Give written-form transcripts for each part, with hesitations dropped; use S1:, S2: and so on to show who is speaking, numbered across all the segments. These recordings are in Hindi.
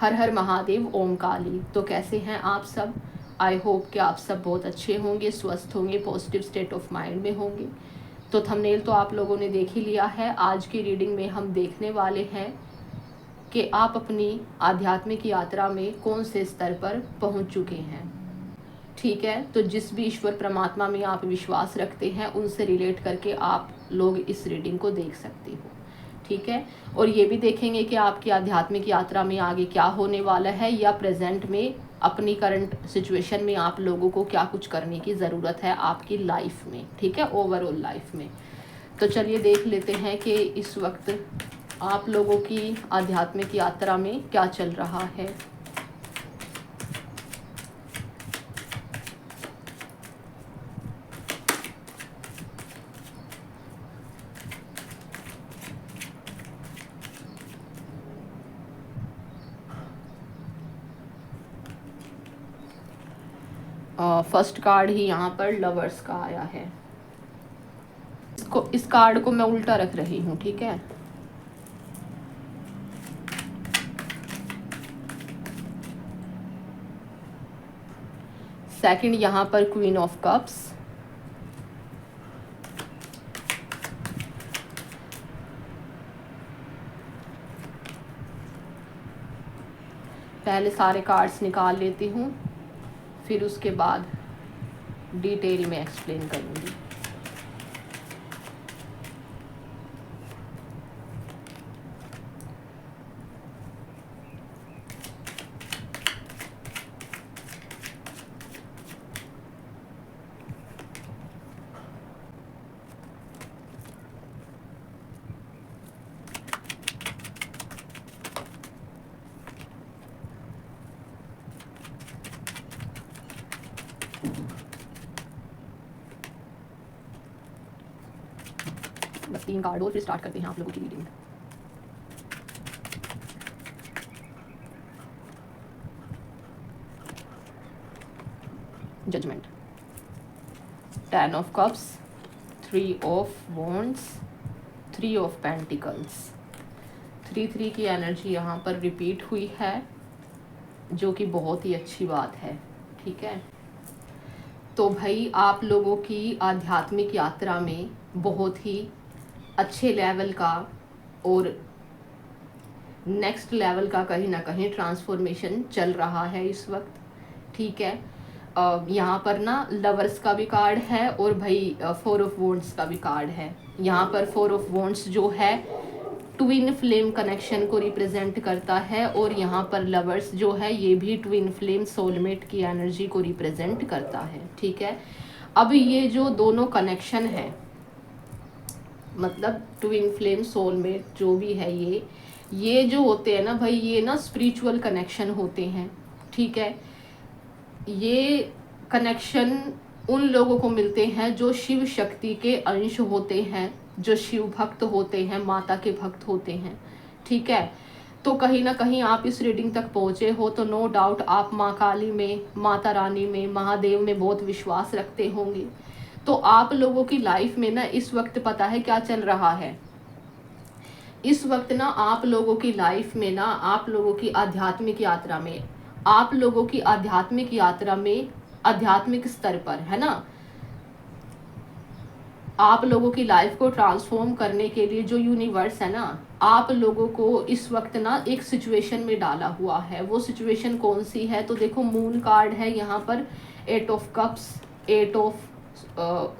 S1: हर हर महादेव, ओम काली। तो कैसे हैं आप सब? आई होप कि आप सब बहुत अच्छे होंगे, स्वस्थ होंगे, पॉजिटिव स्टेट ऑफ माइंड में होंगे। तो थंबनेल तो आप लोगों ने देख ही लिया है। आज की रीडिंग में हम देखने वाले हैं कि आप अपनी आध्यात्मिक यात्रा में कौन से स्तर पर पहुंच चुके हैं। ठीक है, तो जिस भी ईश्वर परमात्मा में आप विश्वास रखते हैं उनसे रिलेट करके आप लोग इस रीडिंग को देख सकते हो। ठीक है, और ये भी देखेंगे कि आपकी आध्यात्मिक यात्रा में आगे क्या होने वाला है, या प्रेजेंट में अपनी करंट सिचुएशन में आप लोगों को क्या कुछ करने की ज़रूरत है आपकी लाइफ में। ठीक है, ओवरऑल लाइफ में। तो चलिए देख लेते हैं कि इस वक्त आप लोगों की आध्यात्मिक यात्रा में क्या चल रहा है। फर्स्ट कार्ड ही यहाँ पर लवर्स का आया है। इस कार्ड को मैं उल्टा रख रही हूँ। ठीक है, सेकंड यहाँ पर क्वीन ऑफ कप्स, पहले सारे कार्ड्स निकाल लेती हूँ, फिर उसके बाद डिटेल में एक्सप्लेन करूँगी। बस 3 कार्ड और फिर स्टार्ट करते हैं आप लोगों की reading. Judgment, 10 of cups, 3 of wands, 3 of pentacles. 3 की एनर्जी यहाँ पर रिपीट हुई है, जो कि बहुत ही अच्छी बात है। ठीक है, तो भाई आप लोगों की आध्यात्मिक यात्रा में बहुत ही अच्छे लेवल का और नेक्स्ट लेवल का कहीं ना कहीं ट्रांसफॉर्मेशन चल रहा है इस वक्त। ठीक है, यहाँ पर ना लवर्स का भी कार्ड है और भाई 4 ऑफ वॉन्ड्स का भी कार्ड है। यहाँ पर 4 ऑफ वॉन्ड्स जो है ट्विन फ्लेम कनेक्शन को रिप्रेजेंट करता है, और यहाँ पर लवर्स जो है ये भी ट्विन फ्लेम सोलमेट की एनर्जी को रिप्रेजेंट करता है। ठीक है, अब ये जो दोनों कनेक्शन है, मतलब ट्विन फ्लेम सोलमेट जो भी है, ये जो होते हैं ना भाई, ये ना स्पिरिचुअल कनेक्शन होते हैं। ठीक है, ये कनेक्शन उन लोगों को मिलते हैं जो शिव शक्ति के अंश होते हैं, जो शिव भक्त होते हैं, माता के भक्त होते हैं। ठीक है, तो कहीं ना कहीं आप इस रीडिंग तक पहुंचे हो तो नो डाउट आप माँ काली में, माता रानी में, महादेव में बहुत विश्वास रखते होंगे। तो आप लोगों की लाइफ में ना इस वक्त पता है क्या चल रहा है? इस वक्त ना आप लोगों की लाइफ में ना, आप लोगों की आध्यात्मिक यात्रा में, आप लोगों की आध्यात्मिक यात्रा में आध्यात्मिक स्तर पर है ना, आप लोगों की लाइफ को ट्रांसफॉर्म करने के लिए जो यूनिवर्स है ना, आप लोगों को इस वक्त ना एक सिचुएशन में डाला हुआ है। वो सिचुएशन कौन सी है? तो देखो मून कार्ड है यहाँ पर, 8 of cups, 8 of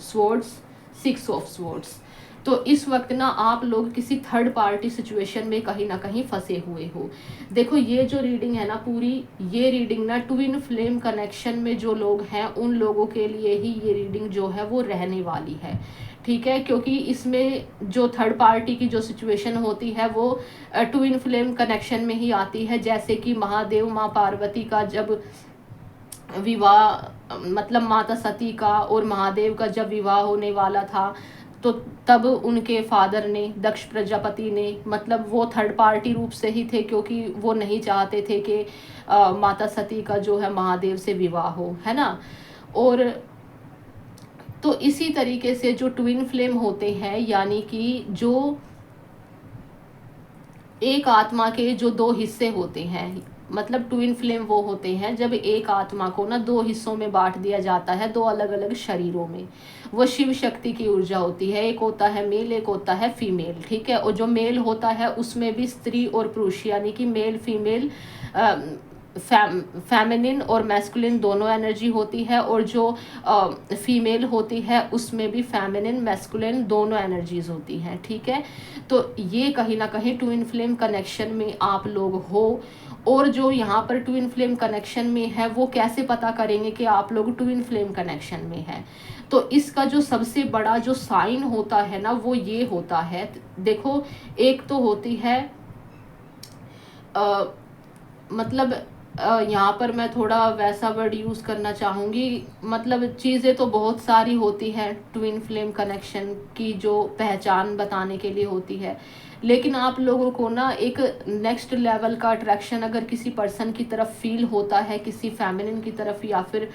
S1: swords, 6 of swords. तो इस वक्त ना आप लोग किसी थर्ड पार्टी सिचुएशन में कहीं ना कहीं फंसे हुए हो। देखो ये जो रीडिंग है ना पूरी, ये रीडिंग ना ट्विन फ्लेम कनेक्शन में जो लोग हैं उन लोगों के लिए ही ये रीडिंग जो है वो रहने वाली है। ठीक है, क्योंकि इसमें जो थर्ड पार्टी की जो सिचुएशन होती है वो ट्विन फ्लेम कनेक्शन में ही आती है। जैसे कि महादेव माँ पार्वती का जब विवाह, मतलब माता सती का और महादेव का जब विवाह होने वाला था, तो तब उनके फादर ने, दक्ष प्रजापति ने, मतलब वो थर्ड पार्टी रूप से ही थे, क्योंकि वो नहीं चाहते थे कि माता सती का जो है महादेव से विवाह हो, है ना। और तो इसी तरीके से जो ट्विन फ्लेम होते हैं, यानी कि जो एक आत्मा के जो दो हिस्से होते हैं, मतलब ट्विन फ्लेम वो होते हैं जब एक आत्मा को ना दो हिस्सों में बांट दिया जाता है, दो अलग अलग शरीरों में। वो शिव शक्ति की ऊर्जा होती है, एक होता है मेल, एक होता है फीमेल, ठीक है। और जो मेल होता है उसमें भी स्त्री और पुरुष यानी कि मेल फीमेल, फेमिनिन और मैस्कुलिन दोनों एनर्जी होती है। और जो फीमेल होती है उसमें भी फेमिनिन मैस्कुलिन दोनों एनर्जीज होती हैं, ठीक है। तो ये कहीं ना कहीं ट्विन फ्लेम कनेक्शन में आप लोग हो। और जो यहाँ पर ट्विन फ्लेम कनेक्शन में है वो कैसे पता करेंगे कि आप लोग ट्विन फ्लेम कनेक्शन में है? तो इसका जो सबसे बड़ा जो साइन होता है ना वो ये होता है, देखो, एक तो होती है मतलब यहाँ पर मैं थोड़ा वैसा वर्ड यूज़ करना चाहूँगी, मतलब चीज़ें तो बहुत सारी होती हैं ट्विन फ्लेम कनेक्शन की जो पहचान बताने के लिए होती है, लेकिन आप लोगों को ना एक नेक्स्ट लेवल का अट्रैक्शन अगर किसी पर्सन की तरफ फील होता है, किसी फेमिनिन की तरफ या फिर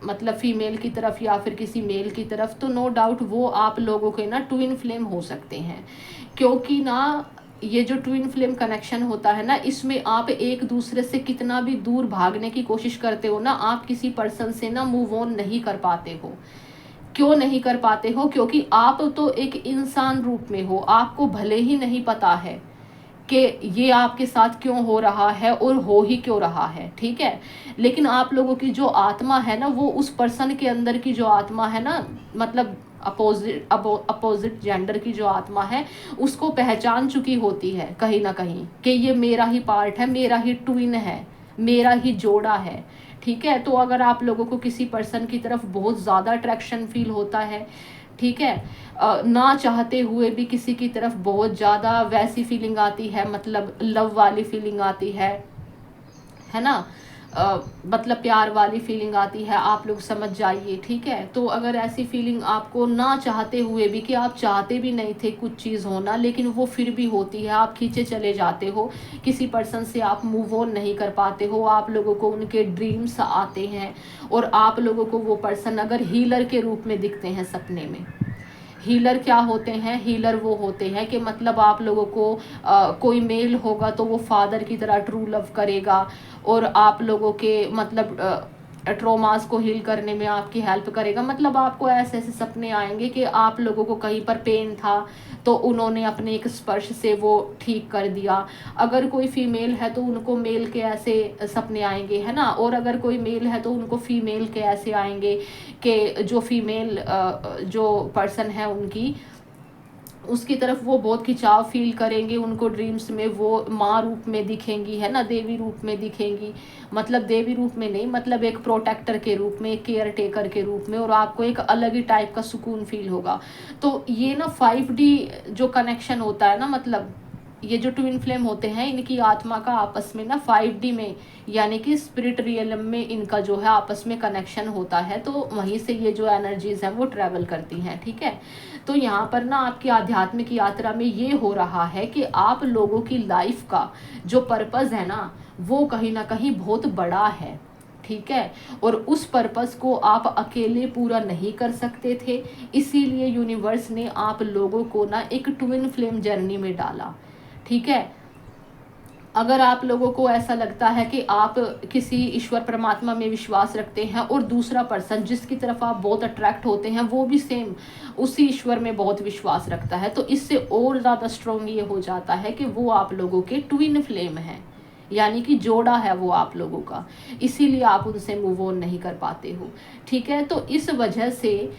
S1: मतलब फीमेल की तरफ या फिर किसी मेल की तरफ, तो नो डाउट वो आप लोगों के ना ट्विन फ्लेम हो सकते हैं। क्योंकि ना ये जो ट्विन फ्लेम कनेक्शन होता है ना, इसमें आप एक दूसरे से कितना भी दूर भागने की कोशिश करते हो ना, आप किसी पर्सन से ना मूव ऑन नहीं कर पाते हो। क्यों नहीं कर पाते हो? क्योंकि आप तो एक इंसान रूप में हो, आपको भले ही नहीं पता है कि ये आपके साथ क्यों हो रहा है और हो ही क्यों रहा है, ठीक है। लेकिन आप लोगों की जो आत्मा है ना, वो उस पर्सन के अंदर की जो आत्मा है ना, मतलब अपोजिट जेंडर की जो आत्मा है, उसको पहचान चुकी होती है कहीं ना कहीं कि ये मेरा ही पार्ट है, मेरा ही ट्विन है, मेरा ही जोड़ा है, ठीक है। तो अगर आप लोगों को किसी पर्सन की तरफ बहुत ज़्यादा अट्रैक्शन फील होता है, ठीक है, ना चाहते हुए भी किसी की तरफ बहुत ज़्यादा वैसी फीलिंग आती है, मतलब लव वाली फीलिंग आती है ना, मतलब प्यार वाली फीलिंग आती है, आप लोग समझ जाइए, ठीक है। तो अगर ऐसी फीलिंग आपको ना चाहते हुए भी, कि आप चाहते भी नहीं थे कुछ चीज़ होना, लेकिन वो फिर भी होती है, आप खींचे चले जाते हो किसी पर्सन से, आप मूव ऑन नहीं कर पाते हो, आप लोगों को उनके ड्रीम्स आते हैं और आप लोगों को वो पर्सन अगर हीलर के रूप में दिखते हैं सपने में। हीलर क्या होते हैं? हीलर वो होते हैं कि मतलब आप लोगों को कोई मेल होगा तो वो फादर की तरह ट्रू लव करेगा और आप लोगों के मतलब ट्रोमास को हील करने में आपकी हेल्प करेगा। मतलब आपको ऐसे ऐसे सपने आएंगे कि आप लोगों को कहीं पर पेन था तो उन्होंने अपने एक स्पर्श से वो ठीक कर दिया। अगर कोई फीमेल है तो उनको मेल के ऐसे सपने आएंगे, है ना। और अगर कोई मेल है तो उनको फीमेल के ऐसे आएंगे कि जो फीमेल जो पर्सन है उनकी उसकी तरफ वो बहुत खिंचाव फील करेंगे, उनको ड्रीम्स में वो माँ रूप में दिखेंगी, है ना, देवी रूप में दिखेंगी। मतलब देवी रूप में नहीं, मतलब एक प्रोटेक्टर के रूप में, एक केयर टेकर के रूप में, और आपको एक अलग ही टाइप का सुकून फील होगा। तो ये ना 5D जो कनेक्शन होता है ना, मतलब ये जो ट्विन फ्लेम होते हैं इनकी आत्मा का आपस में ना 5D में यानी कि स्पिरिट रियलम में इनका जो है आपस में कनेक्शन होता है, तो वहीं से ये जो एनर्जीज हैं वो ट्रैवल करती हैं, ठीक है। तो यहाँ पर ना आपकी आध्यात्मिक यात्रा में ये हो रहा है कि आप लोगों की लाइफ का जो पर्पज़ है ना वो कहीं ना कहीं बहुत बड़ा है, ठीक है। और उस पर्पस को आप अकेले पूरा नहीं कर सकते थे, इसीलिए यूनिवर्स ने आप लोगों को ना एक ट्विन फ्लेम जर्नी में डाला, ठीक है। अगर आप लोगों को ऐसा लगता है कि आप किसी ईश्वर परमात्मा में विश्वास रखते हैं और दूसरा पर्सन जिसकी तरफ आप बहुत अट्रैक्ट होते हैं वो भी सेम उसी ईश्वर में बहुत विश्वास रखता है, तो इससे और ज़्यादा स्ट्रॉन्ग ये हो जाता है कि वो आप लोगों के ट्विन फ्लेम हैं, यानी कि जोड़ा है वो आप लोगों का, इसीलिए आप उनसे मूव ऑन नहीं कर पाते हो, ठीक है। तो इस वजह से,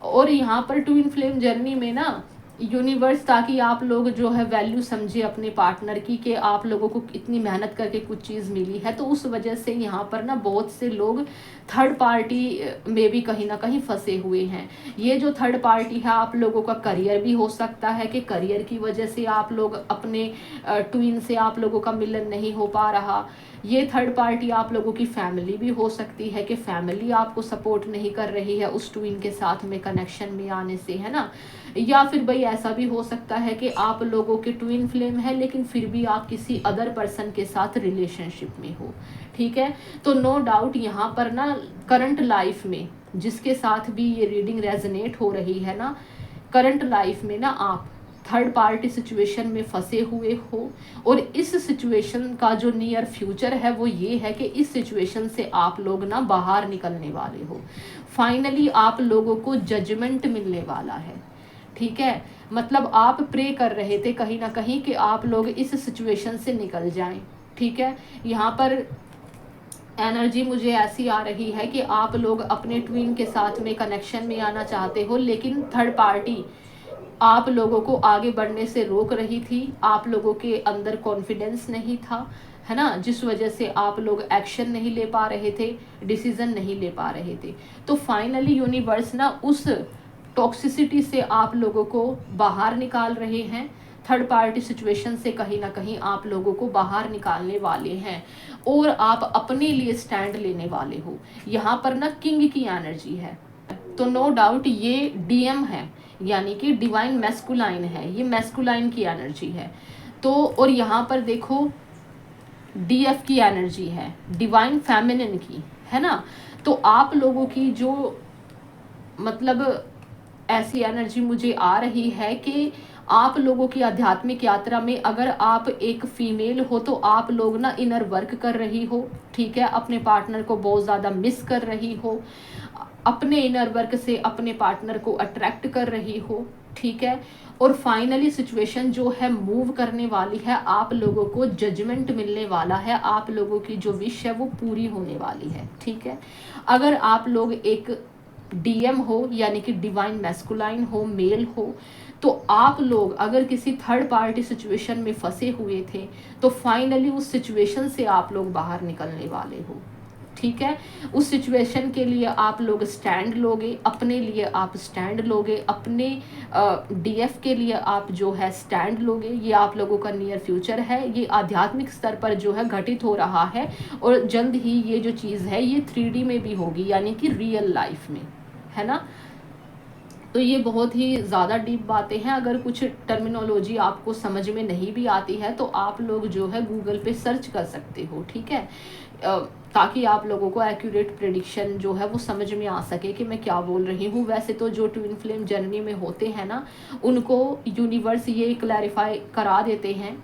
S1: और यहाँ पर ट्विन फ्लेम जर्नी में ना यूनिवर्स, ताकि आप लोग जो है वैल्यू समझे अपने पार्टनर की कि आप लोगों को इतनी मेहनत करके कुछ चीज़ मिली है, तो उस वजह से यहाँ पर ना बहुत से लोग थर्ड पार्टी में भी कहीं ना कहीं फंसे हुए हैं। ये जो थर्ड पार्टी है आप लोगों का करियर भी हो सकता है कि करियर की वजह से आप लोग अपने ट्विन से आप लोगों का मिलन नहीं हो पा रहा। ये थर्ड पार्टी आप लोगों की फैमिली भी हो सकती है कि फैमिली आपको सपोर्ट नहीं कर रही है उस ट्विन के साथ में कनेक्शन में आने से, है ना। या फिर भाई ऐसा भी हो सकता है कि आप लोगों के ट्विन फ्लेम है लेकिन फिर भी आप किसी अदर पर्सन के साथ रिलेशनशिप में हो, ठीक है। तो नो डाउट यहाँ पर ना करंट लाइफ में जिसके साथ भी ये रीडिंग रेजोनेट हो रही है ना, करंट लाइफ में ना आप थर्ड पार्टी सिचुएशन में फंसे हुए हो, और इस सिचुएशन का जो नियर फ्यूचर है वो ये है कि इस सिचुएशन से आप लोग ना बाहर निकलने वाले हो। फाइनली आप लोगों को जजमेंट मिलने वाला है, ठीक है। मतलब आप प्रे कर रहे थे कहीं ना कहीं कि आप लोग इस सिचुएशन से निकल जाएं, ठीक है। यहाँ पर एनर्जी मुझे ऐसी आ रही है कि आप लोग अपने ट्विन के साथ में कनेक्शन में आना चाहते हो, लेकिन थर्ड पार्टी आप लोगों को आगे बढ़ने से रोक रही थी। आप लोगों के अंदर कॉन्फिडेंस नहीं था, है ना, जिस वजह से आप लोग एक्शन नहीं ले पा रहे थे, डिसीजन नहीं ले पा रहे थे। तो फाइनली यूनिवर्स ना उस टॉक्सिसिटी से आप लोगों को बाहर निकाल रहे हैं। थर्ड पार्टी सिचुएशन से कहीं ना कहीं आप लोगों को बाहर निकालने वाले हैं, और आप अपने लिए स्टैंड लेने वाले हो। यहाँ पर ना किंग की एनर्जी है, तो नो डाउट ये डीएम है, यानी कि डिवाइन मैस्कुलाइन है, ये मैस्कुलाइन की एनर्जी है। तो और यहाँ पर देखो डीएफ की एनर्जी है, डिवाइन फेमिनिन की, है ना। तो आप लोगों की जो मतलब ऐसी एनर्जी मुझे आ रही है कि आप लोगों की आध्यात्मिक यात्रा में अगर आप एक फीमेल हो तो आप लोग ना इनर वर्क कर रही हो, ठीक है। अपने पार्टनर को बहुत ज़्यादा मिस कर रही हो, अपने इनर वर्क से अपने पार्टनर को अट्रैक्ट कर रही हो, ठीक है। और फाइनली सिचुएशन जो है मूव करने वाली है, आप लोगों को जजमेंट मिलने वाला है, आप लोगों की जो विश है वो पूरी होने वाली है, ठीक है। अगर आप लोग एक डीएम हो, यानी कि डिवाइन मैस्कुलाइन हो, मेल हो, तो आप लोग अगर किसी थर्ड पार्टी सिचुएशन में फंसे हुए थे तो फाइनली उस सिचुएशन से आप लोग बाहर निकलने वाले हो, ठीक है। उस सिचुएशन के लिए आप लोग स्टैंड लोगे, अपने लिए आप स्टैंड लोगे, अपने डीएफ के लिए आप जो है स्टैंड लोगे। ये आप लोगों का नियर फ्यूचर है, ये आध्यात्मिक स्तर पर जो है घटित हो रहा है, और जल्द ही ये जो चीज़ है ये 3D में भी होगी, यानी कि रियल लाइफ में, है ना। तो ये बहुत ही ज़्यादा डीप बातें हैं। अगर कुछ टर्मिनोलॉजी आपको समझ में नहीं भी आती है तो आप लोग जो है गूगल पे सर्च कर सकते हो, ठीक है, ताकि आप लोगों को एक्यूरेट प्रेडिक्शन जो है वो समझ में आ सके कि मैं क्या बोल रही हूँ। वैसे तो जो ट्विन फ्लेम जर्नी में होते हैं ना, उनको यूनिवर्स ये क्लैरिफाई करा देते हैं,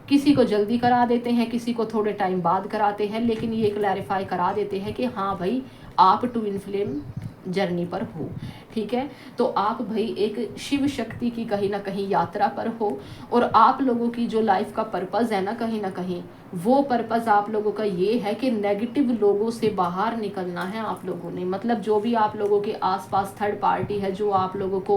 S1: किसी को जल्दी करा देते हैं, किसी को थोड़े टाइम बाद कराते हैं, लेकिन ये क्लैरिफाई करा देते हैं कि हाँ भाई आप ट्विन फ्लेम जर्नी पर हो, ठीक है। तो आप भाई एक शिव शक्ति की कहीं ना कहीं यात्रा पर हो, और आप लोगों की जो लाइफ का पर्पस है ना कहीं वो पर्पस आप लोगों का ये है कि नेगेटिव लोगों से बाहर निकलना है आप लोगों ने। मतलब जो भी आप लोगों के आसपास थर्ड पार्टी है जो आप लोगों को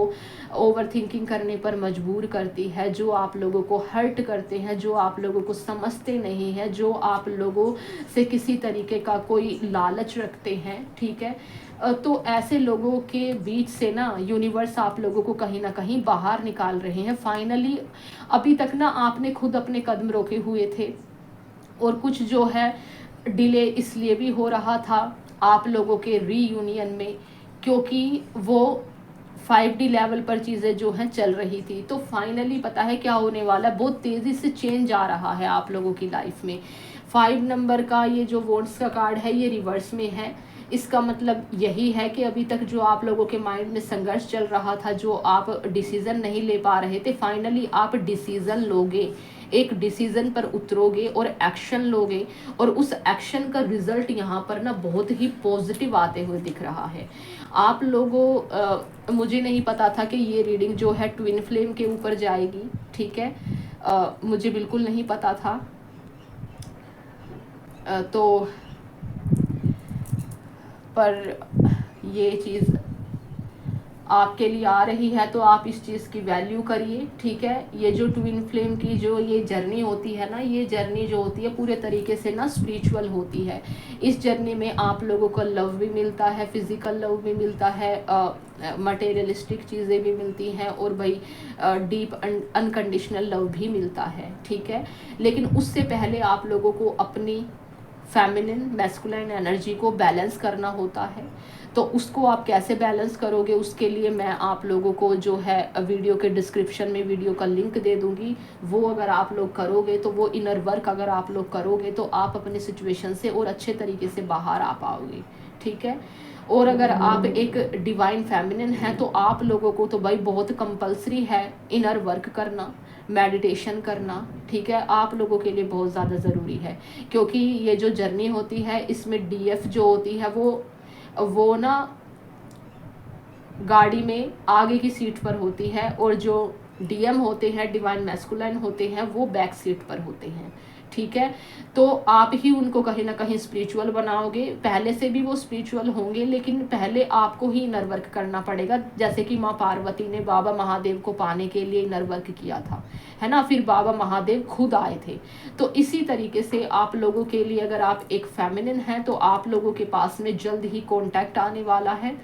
S1: ओवर थिंकिंग करने पर मजबूर करती है, जो आप लोगों को हर्ट करते हैं, जो आप लोगों को समझते नहीं है, जो आप लोगों से किसी तरीके का कोई लालच रखते हैं, ठीक है, तो ऐसे लोगों के बीच से ना यूनिवर्स आप लोगों को कहीं ना कहीं बाहर निकाल रहे हैं फाइनली। अभी तक ना आपने खुद अपने कदम रोके हुए थे, और कुछ जो है डिले इसलिए भी हो रहा था आप लोगों के रीयूनियन में, क्योंकि वो 5D लेवल पर चीज़ें जो हैं चल रही थी। तो फाइनली पता है क्या होने वाला है, बहुत तेज़ी से चेंज आ रहा है आप लोगों की लाइफ में। 5 नंबर का ये जो वॉन्ड्स का कार्ड है ये रिवर्स में है। इसका मतलब यही है कि अभी तक जो आप लोगों के माइंड में संघर्ष चल रहा था, जो आप डिसीज़न नहीं ले पा रहे थे, फाइनली आप डिसीज़न लोगे, एक डिसीज़न पर उतरोगे और एक्शन लोगे, और उस एक्शन का रिजल्ट यहाँ पर ना बहुत ही पॉजिटिव आते हुए दिख रहा है आप लोगों। मुझे नहीं पता था कि ये रीडिंग जो है ट्विन फ्लेम के ऊपर जाएगी, ठीक है, मुझे बिल्कुल नहीं पता था। तो पर ये चीज़ आपके लिए आ रही है तो आप इस चीज़ की वैल्यू करिए, ठीक है। ये जो ट्विन फ्लेम की जो ये जर्नी होती है ना, ये जर्नी जो होती है पूरे तरीके से ना स्पिरिचुअल होती है। इस जर्नी में आप लोगों को लव भी मिलता है, फिजिकल लव भी मिलता है, मटेरियलिस्टिक चीज़ें भी मिलती हैं, और भाई डीप अनकंडीशनल लव भी मिलता है, ठीक है। लेकिन उससे पहले आप लोगों को अपनी फेमिनिन मैस्कुलाइन एनर्जी को बैलेंस करना होता है। तो उसको आप कैसे बैलेंस करोगे, उसके लिए मैं आप लोगों को जो है वीडियो के डिस्क्रिप्शन में वीडियो का लिंक दे दूंगी। वो अगर आप लोग करोगे तो वो इनर वर्क अगर आप लोग करोगे तो आप अपने सिचुएशन से और अच्छे तरीके से बाहर आ पाओगे, ठीक है। और अगर आप एक डिवाइन फेमिनिन हैं तो आप लोगों को तो भाई बहुत कंपलसरी है इनर वर्क करना, मेडिटेशन करना, ठीक है, आप लोगों के लिए बहुत ज़्यादा ज़रूरी है। क्योंकि ये जो जर्नी होती है इसमें डीएफ जो होती है वो ना गाड़ी में आगे की सीट पर होती है, और जो डीएम होते हैं, डिवाइन मैस्कुलाइन होते हैं, वो बैक सीट पर होते हैं, ठीक है। तो आप ही उनको कहीं ना कहीं स्पिरिचुअल बनाओगे, पहले से भी वो स्पिरिचुअल होंगे, लेकिन पहले आपको ही इनर वर्क करना पड़ेगा। जैसे कि माँ पार्वती ने बाबा महादेव को पाने के लिए इनर वर्क किया था, है ना, फिर बाबा महादेव खुद आए थे। तो इसी तरीके से आप लोगों के लिए, अगर आप एक फेमिनिन हैं तो आप लोगों के पास में जल्द ही कॉन्टैक्ट आने वाला है,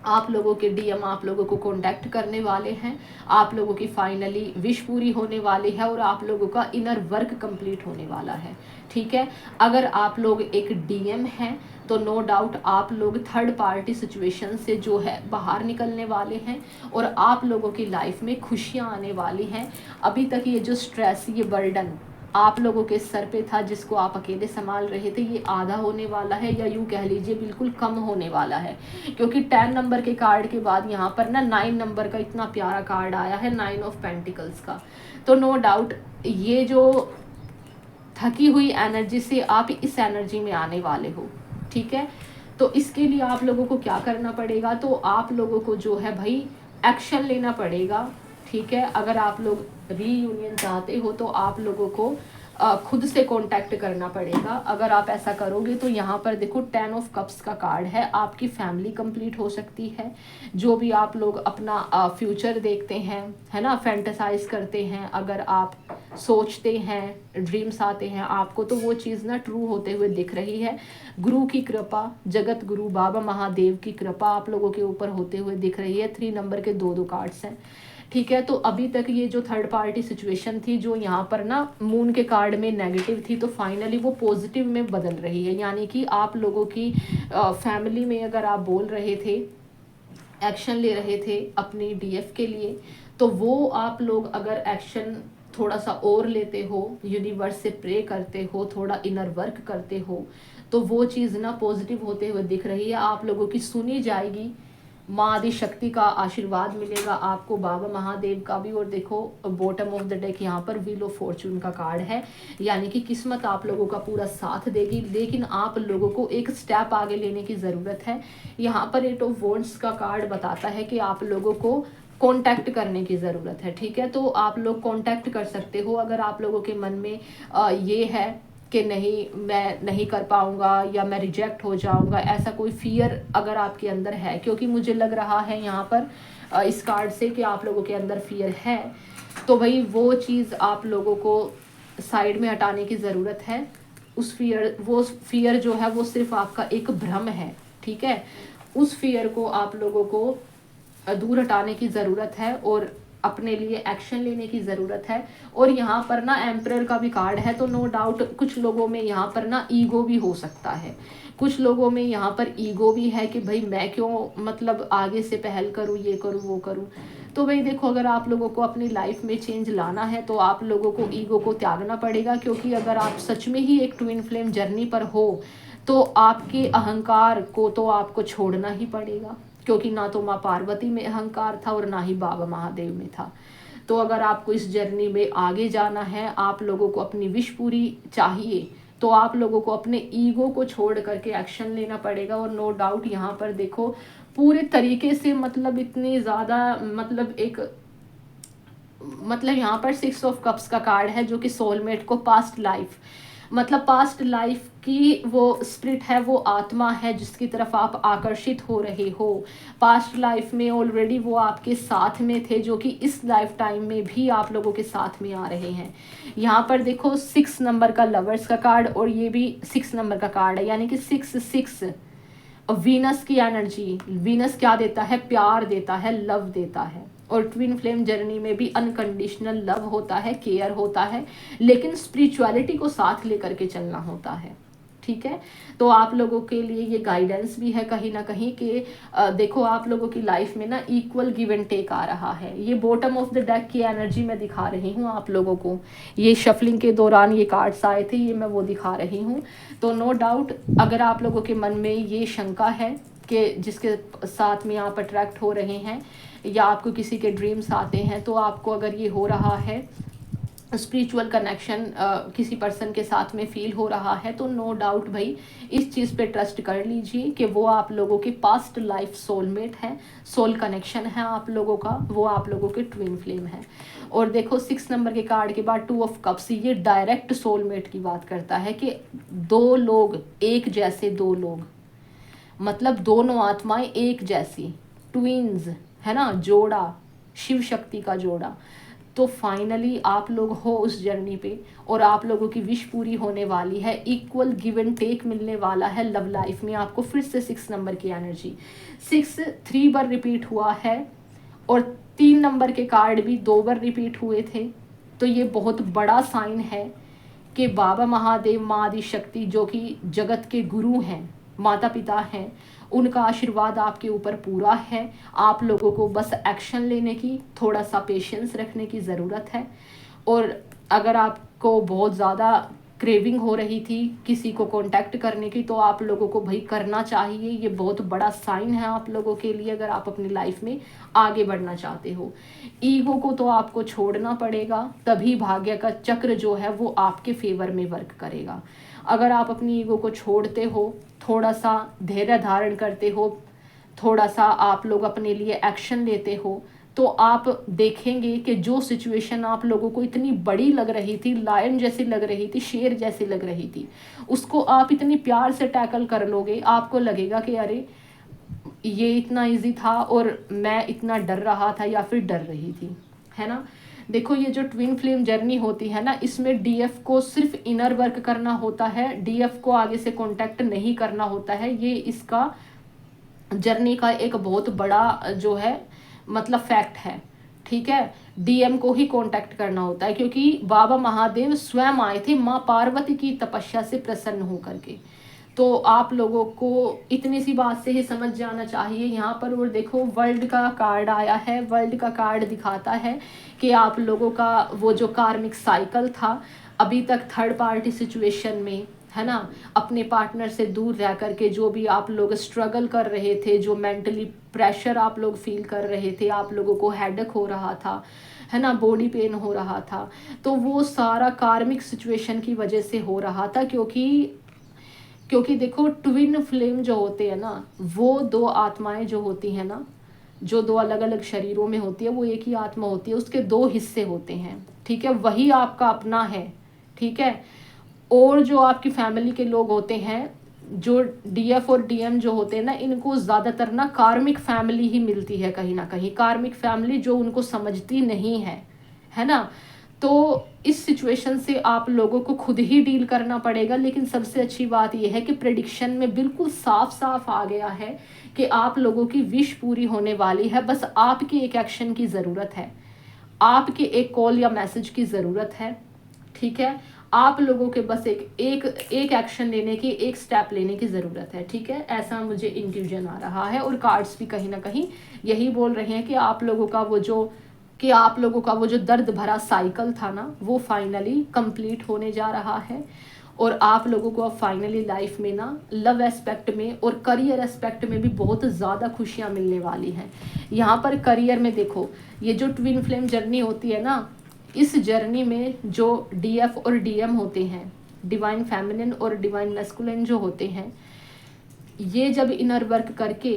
S1: आप लोगों के डीएम आप लोगों को कांटेक्ट करने वाले हैं, आप लोगों की फाइनली विश पूरी होने वाली है, और आप लोगों का इनर वर्क कंप्लीट होने वाला है, ठीक है। अगर आप लोग एक डीएम हैं तो नो डाउट आप लोग थर्ड पार्टी सिचुएशन से जो है बाहर निकलने वाले हैं, और आप लोगों की लाइफ में खुशियां आने वाली हैं। अभी तक ये जो स्ट्रेस, ये बर्डन आप लोगों के सर पे था, जिसको आप अकेले संभाल रहे थे, ये आधा होने वाला है, या यूं कह लीजिए बिल्कुल कम होने वाला है। क्योंकि 10 नंबर के कार्ड के बाद यहाँ पर ना 9 नंबर का इतना प्यारा कार्ड आया है, 9 ऑफ पेंटिकल्स का। तो नो डाउट ये जो थकी हुई एनर्जी से आप इस एनर्जी में आने वाले हो, ठीक है। तो इसके लिए आप लोगों को क्या करना पड़ेगा, तो आप लोगों को जो है भाई एक्शन लेना पड़ेगा, ठीक है। अगर आप लोग रीयूनियन चाहते हो तो आप लोगों को खुद से कांटेक्ट करना पड़ेगा। अगर आप ऐसा करोगे तो यहाँ पर देखो 10 ऑफ कप्स का कार्ड है, आपकी फैमिली कंप्लीट हो सकती है। जो भी आप लोग अपना फ्यूचर देखते हैं, है ना, फैंटेसाइज करते हैं, अगर आप सोचते हैं, ड्रीम्स आते हैं आपको, तो वो चीज़ ना ट्रू होते हुए दिख रही है। गुरु की कृपा, जगत गुरु बाबा महादेव की कृपा आप लोगों के ऊपर होते हुए दिख रही है। 3 नंबर के दो कार्ड्स हैं, ठीक है। तो अभी तक ये जो थर्ड पार्टी सिचुएशन थी, जो यहाँ पर ना मून के कार्ड में नेगेटिव थी, तो फाइनली वो पॉजिटिव में बदल रही है। यानी कि आप लोगों की फैमिली में अगर आप बोल रहे थे, एक्शन ले रहे थे अपनी डीएफ के लिए, तो वो आप लोग अगर एक्शन थोड़ा सा और लेते हो, यूनिवर्स से प्रे करते हो, थोड़ा इनर वर्क करते हो, तो वो चीज़ ना पॉजिटिव होते हुए दिख रही है। आप लोगों की सुनी जाएगी, माँ आदि शक्ति का आशीर्वाद मिलेगा आपको, बाबा महादेव का भी। और देखो बॉटम ऑफ द डेक यहाँ पर व्हील ऑफ फॉर्चून का कार्ड है, यानी कि किस्मत आप लोगों का पूरा साथ देगी, लेकिन आप लोगों को एक स्टेप आगे लेने की ज़रूरत है। यहाँ पर 8 ऑफ वॉन्ड्स का कार्ड बताता है कि आप लोगों को कांटेक्ट करने की ज़रूरत है, ठीक है। तो आप लोग कांटेक्ट कर सकते हो अगर आप लोगों के मन में ये है कि नहीं, मैं नहीं कर पाऊंगा या मैं रिजेक्ट हो जाऊंगा, ऐसा कोई फियर अगर आपके अंदर है, क्योंकि मुझे लग रहा है यहाँ पर इस कार्ड से कि आप लोगों के अंदर फियर है, तो भाई वो चीज़ आप लोगों को साइड में हटाने की ज़रूरत है। वो फियर जो है वो सिर्फ आपका एक भ्रम है, ठीक है। उस फियर को आप लोगों को दूर हटाने की ज़रूरत है और अपने लिए एक्शन लेने की ज़रूरत है। और यहाँ पर ना एम्परर का भी कार्ड है, तो नो डाउट कुछ लोगों में यहाँ पर ना ईगो भी हो सकता है, कुछ लोगों में यहाँ पर ईगो भी है कि भाई मैं क्यों मतलब आगे से पहल करूँ, ये करूँ वो करूँ। तो भाई देखो, अगर आप लोगों को अपनी लाइफ में चेंज लाना है तो आप लोगों को ईगो को त्यागना पड़ेगा, क्योंकि अगर आप सच में ही एक ट्विन फ्लेम जर्नी पर हो तो आपके अहंकार को तो आपको छोड़ना ही पड़ेगा, क्योंकि ना तो माँ पार्वती में अहंकार था और ना ही बाबा महादेव में था। तो अगर आपको इस जर्नी में आगे जाना है, आप लोगों को अपनी विश पूरी चाहिए, तो आप लोगों को अपने ईगो को छोड़ करके एक्शन लेना पड़ेगा। और नो डाउट यहाँ पर देखो पूरे तरीके से मतलब इतनी ज़्यादा मतलब यहाँ पर 6 ऑफ कप्स का कार्ड है, जो कि सोलमेट को पास्ट लाइफ, मतलब पास्ट लाइफ की वो स्पिरिट है, वो आत्मा है जिसकी तरफ आप आकर्षित हो रहे हो। पास्ट लाइफ में ऑलरेडी वो आपके साथ में थे, जो कि इस लाइफ टाइम में भी आप लोगों के साथ में आ रहे हैं। यहाँ पर देखो 6 नंबर का लवर्स का कार्ड, और ये भी 6 नंबर का कार्ड है, यानी कि 6 वीनस की एनर्जी। वीनस क्या देता है? प्यार देता है, लव देता है। और ट्विन फ्लेम जर्नी में भी अनकंडीशनल लव होता है, केयर होता है, लेकिन स्पिरिचुअलिटी को साथ लेकर के चलना होता है, ठीक है। तो आप लोगों के लिए ये गाइडेंस भी है कहीं ना कहीं कि देखो आप लोगों की लाइफ में ना इक्वल गिव एंड टेक आ रहा है। ये बॉटम ऑफ द डेक की एनर्जी मैं दिखा रही हूँ आप लोगों को, ये शफलिंग के दौरान ये कार्ड्स आए थे, ये मैं वो दिखा रही हूँ। तो नो डाउट अगर आप लोगों के मन में ये शंका है कि जिसके साथ में आप अट्रैक्ट हो रहे हैं या आपको किसी के ड्रीम्स आते हैं, तो आपको अगर ये हो रहा है स्पिरिचुअल कनेक्शन किसी पर्सन के साथ में फील हो रहा है, तो नो डाउट भाई इस चीज़ पे ट्रस्ट कर लीजिए कि वो आप लोगों के पास्ट लाइफ सोलमेट है, सोल कनेक्शन है आप लोगों का, वो आप लोगों के ट्विन फ्लेम है। और देखो 6 नंबर के कार्ड के बाद 2 ऑफ कप्स, ये डायरेक्ट सोलमेट की बात करता है कि दो लोग एक जैसे, दो लोग मतलब दोनों आत्माएं एक जैसी, ट्विन्स है ना, जोड़ा, शिव शक्ति का जोड़ा। तो फाइनली आप लोग हो उस जर्नी पे और आप लोगों की विश पूरी होने वाली है, इक्वल गिव एंड टेक मिलने वाला है लव लाइफ में आपको। फिर से 6 नंबर की एनर्जी, 6 3 बार रिपीट हुआ है और 3 नंबर के कार्ड भी 2 बार रिपीट हुए थे। तो ये बहुत बड़ा साइन है कि बाबा महादेव, माँ आदि शक्ति जो कि जगत के गुरु हैं, माता पिता हैं, उनका आशीर्वाद आपके ऊपर पूरा है। आप लोगों को बस एक्शन लेने की, थोड़ा सा पेशेंस रखने की ज़रूरत है। और अगर आपको बहुत ज़्यादा क्रेविंग हो रही थी किसी को कांटेक्ट करने की, तो आप लोगों को भाई करना चाहिए। ये बहुत बड़ा साइन है आप लोगों के लिए अगर आप अपनी लाइफ में आगे बढ़ना चाहते हो। ईगो को तो आपको छोड़ना पड़ेगा, तभी भाग्य का चक्र जो है वो आपके फेवर में वर्क करेगा। अगर आप अपनी ईगो को छोड़ते हो, थोड़ा सा धैर्य धारण करते हो, थोड़ा सा आप लोग अपने लिए एक्शन लेते हो, तो आप देखेंगे कि जो सिचुएशन आप लोगों को इतनी बड़ी लग रही थी, लायन जैसी लग रही थी, शेर जैसी लग रही थी, उसको आप इतनी प्यार से टैकल कर लोगे। आपको लगेगा कि अरे ये इतना इजी था और मैं इतना डर रहा था या फिर डर रही थी, है ना। देखो ये जो ट्विन फ्लेम जर्नी होती है ना, इसमें डीएफ को सिर्फ इनर वर्क करना होता है, डीएफ को आगे से कांटेक्ट नहीं करना होता है। ये इसका जर्नी का एक बहुत बड़ा जो है मतलब फैक्ट है, ठीक है। डीएम को ही कांटेक्ट करना होता है, क्योंकि बाबा महादेव स्वयं आए थे माँ पार्वती की तपस्या से प्रसन्न होकर के। तो आप लोगों को इतनी सी बात से ही समझ जाना चाहिए यहाँ पर। और देखो वर्ल्ड का कार्ड आया है, वर्ल्ड का कार्ड दिखाता है कि आप लोगों का वो जो कार्मिक साइकिल था अभी तक थर्ड पार्टी सिचुएशन में, है ना, अपने पार्टनर से दूर रह करके जो भी आप लोग स्ट्रगल कर रहे थे, जो मेंटली प्रेशर आप लोग फील कर रहे थे, आप लोगों को हेडेक हो रहा था, है ना, बॉडी पेन हो रहा था, तो वो सारा कार्मिक सिचुएशन की वजह से हो रहा था। क्योंकि देखो ट्विन फ्लेम जो होते हैं ना, वो दो आत्माएं जो होती हैं ना, जो दो अलग अलग शरीरों में होती है, वो एक ही आत्मा होती है, उसके 2 हिस्से होते हैं, ठीक है। वही आपका अपना है, ठीक है। और जो आपकी फैमिली के लोग होते हैं, जो डीएफ और डीएम जो होते हैं ना, इनको ज़्यादातर ना कार्मिक फैमिली ही मिलती है कहीं ना कहीं, कार्मिक फैमिली जो उनको समझती नहीं है ना। तो इस सिचुएशन से आप लोगों को खुद ही डील करना पड़ेगा। लेकिन सबसे अच्छी बात यह है कि प्रेडिक्शन में बिल्कुल साफ साफ आ गया है कि आप लोगों की विश पूरी होने वाली है। बस आपके एक एक्शन की ज़रूरत है, आपके एक कॉल या मैसेज की ज़रूरत है, ठीक है। आप लोगों के बस एक एक्शन लेने की, एक स्टेप लेने की ज़रूरत है, ठीक है। ऐसा मुझे इंट्यूजन आ रहा है और कार्ड्स भी कहीं ना कहीं यही बोल रहे हैं कि आप लोगों का वो जो दर्द भरा साइकिल था ना, वो फाइनली कंप्लीट होने जा रहा है। और आप लोगों को अब फाइनली लाइफ में ना लव एस्पेक्ट में और करियर एस्पेक्ट में भी बहुत ज़्यादा खुशियाँ मिलने वाली हैं। यहाँ पर करियर में देखो, ये जो ट्विन फ्लेम जर्नी होती है ना, इस जर्नी में जो डीएफ और डीएम होते हैं, डिवाइन फेमिनिन और डिवाइन मैस्कुलिन जो होते हैं, ये जब इनर वर्क करके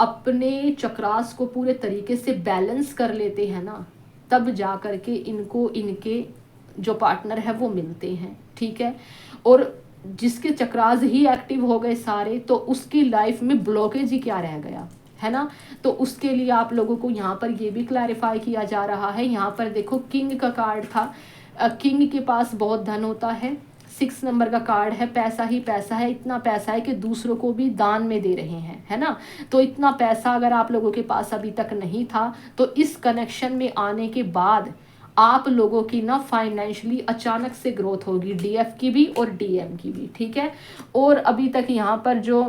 S1: अपने चक्रास को पूरे तरीके से बैलेंस कर लेते हैं ना, तब जा कर के इनको इनके जो पार्टनर है वो मिलते हैं, ठीक है। और जिसके चक्रास ही एक्टिव हो गए सारे, तो उसकी लाइफ में ब्लॉकेज ही क्या रह गया, है ना। तो उसके लिए आप लोगों को यहाँ पर ये भी क्लैरिफाई किया जा रहा है। यहाँ पर देखो किंग का कार्ड था, किंग के पास बहुत धन होता है। 6 नंबर का कार्ड है, पैसा ही पैसा है, इतना पैसा है कि दूसरों को भी दान में दे रहे हैं, है ना। तो इतना पैसा अगर आप लोगों के पास अभी तक नहीं था, तो इस कनेक्शन में आने के बाद आप लोगों की ना फाइनेंशियली अचानक से ग्रोथ होगी, डीएफ की भी और डीएम की भी, ठीक है। और अभी तक यहाँ पर जो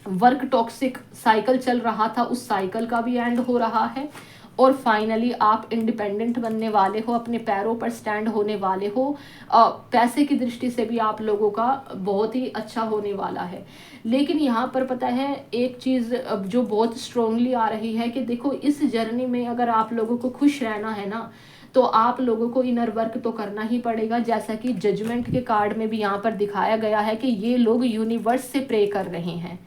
S1: वर्क टॉक्सिक साइकिल चल रहा था उस साइकिल का भी एंड हो रहा है, और फाइनली आप इंडिपेंडेंट बनने वाले हो, अपने पैरों पर स्टैंड होने वाले हो। पैसे की दृष्टि से भी आप लोगों का बहुत ही अच्छा होने वाला है। लेकिन यहाँ पर पता है एक चीज़ जो बहुत स्ट्रांगली आ रही है कि देखो इस जर्नी में अगर आप लोगों को खुश रहना है ना, तो आप लोगों को इनर वर्क तो करना ही पड़ेगा। जैसा कि जजमेंट के कार्ड में भी यहाँ पर दिखाया गया है कि ये लोग यूनिवर्स से प्रे कर रहे हैं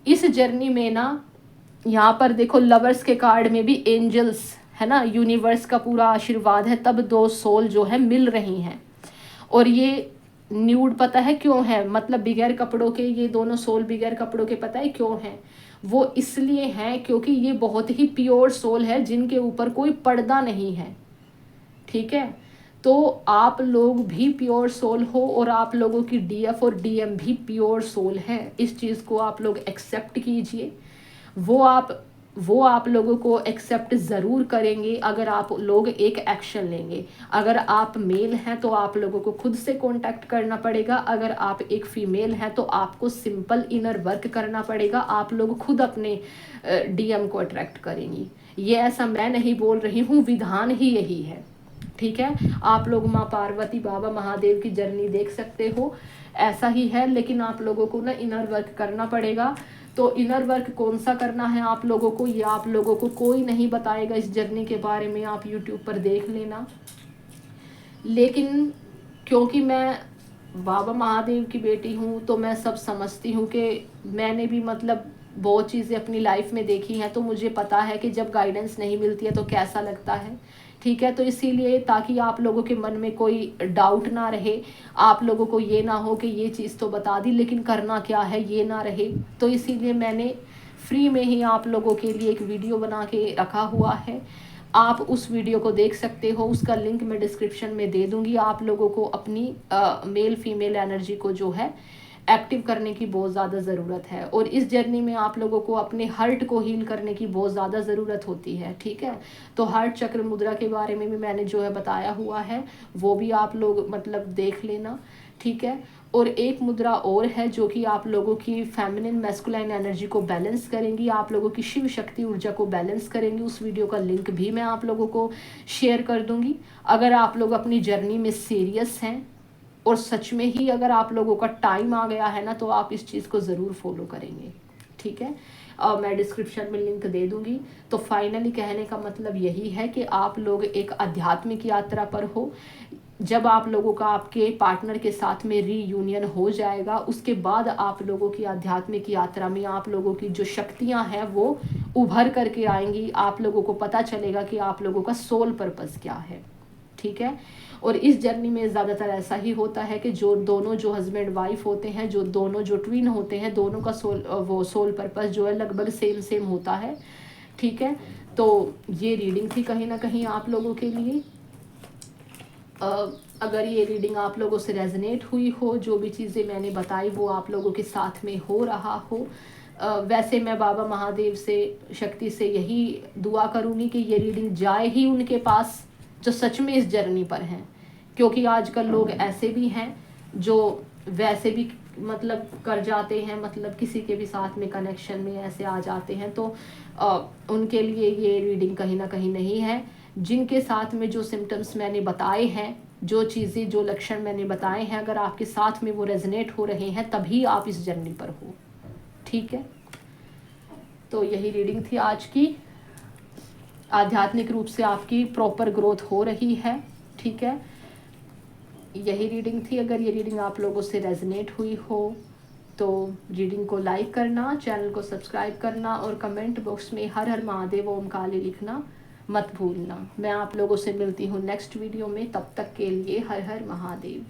S1: इस जर्नी में ना। यहाँ पर देखो लवर्स के कार्ड में भी एंजल्स है ना, यूनिवर्स का पूरा आशीर्वाद है, तब दो सोल जो है मिल रही हैं। और ये न्यूड पता है क्यों है, मतलब बिगैर कपड़ों के ये दोनों सोल बिगैर कपड़ों के, पता है क्यों हैं? वो इसलिए हैं क्योंकि ये बहुत ही प्योर सोल है जिनके ऊपर कोई पर्दा नहीं है, ठीक है। तो आप लोग भी प्योर सोल हो और आप लोगों की डीएफ और डीएम भी प्योर सोल है। इस चीज़ को आप लोग एक्सेप्ट कीजिए। वो आप लोगों को एक्सेप्ट ज़रूर करेंगे अगर आप लोग एक एक्शन लेंगे। अगर आप मेल हैं तो आप लोगों को खुद से कांटेक्ट करना पड़ेगा, अगर आप एक फीमेल हैं तो आपको सिंपल इनर वर्क करना पड़ेगा। आप लोग खुद अपने डीएम को अट्रैक्ट करेंगी। ये ऐसा मैं नहीं बोल रही हूँ, विधान ही यही है, ठीक है। आप लोग माँ पार्वती बाबा महादेव की जर्नी देख सकते हो, ऐसा ही है। लेकिन आप लोगों को ना इनर वर्क करना पड़ेगा। तो इनर वर्क कौन सा करना है आप लोगों को, ये आप लोगों को कोई नहीं बताएगा इस जर्नी के बारे में, आप यूट्यूब पर देख लेना। लेकिन क्योंकि मैं बाबा महादेव की बेटी हूँ तो मैं सब समझती हूँ कि मैंने भी मतलब बहुत चीज़ें अपनी लाइफ में देखी हैं, तो मुझे पता है कि जब गाइडेंस नहीं मिलती है तो कैसा लगता है, ठीक है। तो इसीलिए ताकि आप लोगों के मन में कोई डाउट ना रहे, आप लोगों को ये ना हो कि ये चीज़ तो बता दी लेकिन करना क्या है ये ना रहे, तो इसीलिए मैंने फ्री में ही आप लोगों के लिए एक वीडियो बना के रखा हुआ है। आप उस वीडियो को देख सकते हो, उसका लिंक मैं डिस्क्रिप्शन में दे दूंगी। आप लोगों को अपनी मेल फीमेल एनर्जी को जो है एक्टिव करने की बहुत ज़्यादा ज़रूरत है, और इस जर्नी में आप लोगों को अपने हर्ट को हील करने की बहुत ज़्यादा ज़रूरत होती है, ठीक है। तो हार्ट चक्र मुद्रा के बारे में भी मैंने जो है बताया हुआ है, वो भी आप लोग मतलब देख लेना, ठीक है। और एक मुद्रा और है जो कि आप लोगों की फेमिनिन मैस्कुलाइन एनर्जी को बैलेंस करेंगी, आप लोगों की शिव शक्ति ऊर्जा को बैलेंस करेंगी। उस वीडियो का लिंक भी मैं आप लोगों को शेयर कर दूंगी। अगर आप लोग अपनी जर्नी में सीरियस हैं और सच में ही अगर आप लोगों का टाइम आ गया है ना, तो आप इस चीज़ को ज़रूर फॉलो करेंगे, ठीक है। मैं डिस्क्रिप्शन में लिंक दे दूंगी। तो फाइनली कहने का मतलब यही है कि आप लोग एक आध्यात्मिक यात्रा पर हो। जब आप लोगों का आपके पार्टनर के साथ में रीयूनियन हो जाएगा, उसके बाद आप लोगों की आध्यात्मिक यात्रा में आप लोगों की जो शक्तियां हैं वो उभर करके आएंगी। आप लोगों को पता चलेगा कि आप लोगों का सोल पर्पस क्या है, ठीक है। और इस जर्नी में ज़्यादातर ऐसा ही होता है कि जो दोनों जो हस्बैंड वाइफ होते हैं, जो दोनों जो ट्विन होते हैं, दोनों का सोल पर्पस जो है लगभग सेम होता है, ठीक है। तो ये रीडिंग थी कहीं ना कहीं आप लोगों के लिए। अगर ये रीडिंग आप लोगों से रेजनेट हुई हो, जो भी चीज़ें मैंने बताई वो आप लोगों के साथ में हो रहा हो, वैसे मैं बाबा महादेव से शक्ति से यही दुआ करूँगी कि ये रीडिंग जाए ही उनके पास जो सच में इस जर्नी पर हैं। क्योंकि आजकल लोग ऐसे भी हैं जो वैसे भी मतलब कर जाते हैं, मतलब किसी के भी साथ में कनेक्शन में ऐसे आ जाते हैं, तो उनके लिए ये रीडिंग कहीं ना कहीं नहीं है। जिनके साथ में जो सिम्टम्स मैंने बताए हैं, जो चीज़ें जो लक्षण मैंने बताए हैं, अगर आपके साथ में वो रेजनेट हो रहे हैं तभी आप इस जर्नी पर हो, ठीक है। तो यही रीडिंग थी आज की। आध्यात्मिक रूप से आपकी प्रॉपर ग्रोथ हो रही है, ठीक है। यही रीडिंग थी। अगर ये रीडिंग आप लोगों से रेजनेट हुई हो तो रीडिंग को लाइक करना, चैनल को सब्सक्राइब करना और कमेंट बॉक्स में हर हर महादेव ओम काली लिखना मत भूलना। मैं आप लोगों से मिलती हूँ नेक्स्ट वीडियो में, तब तक के लिए हर हर महादेव।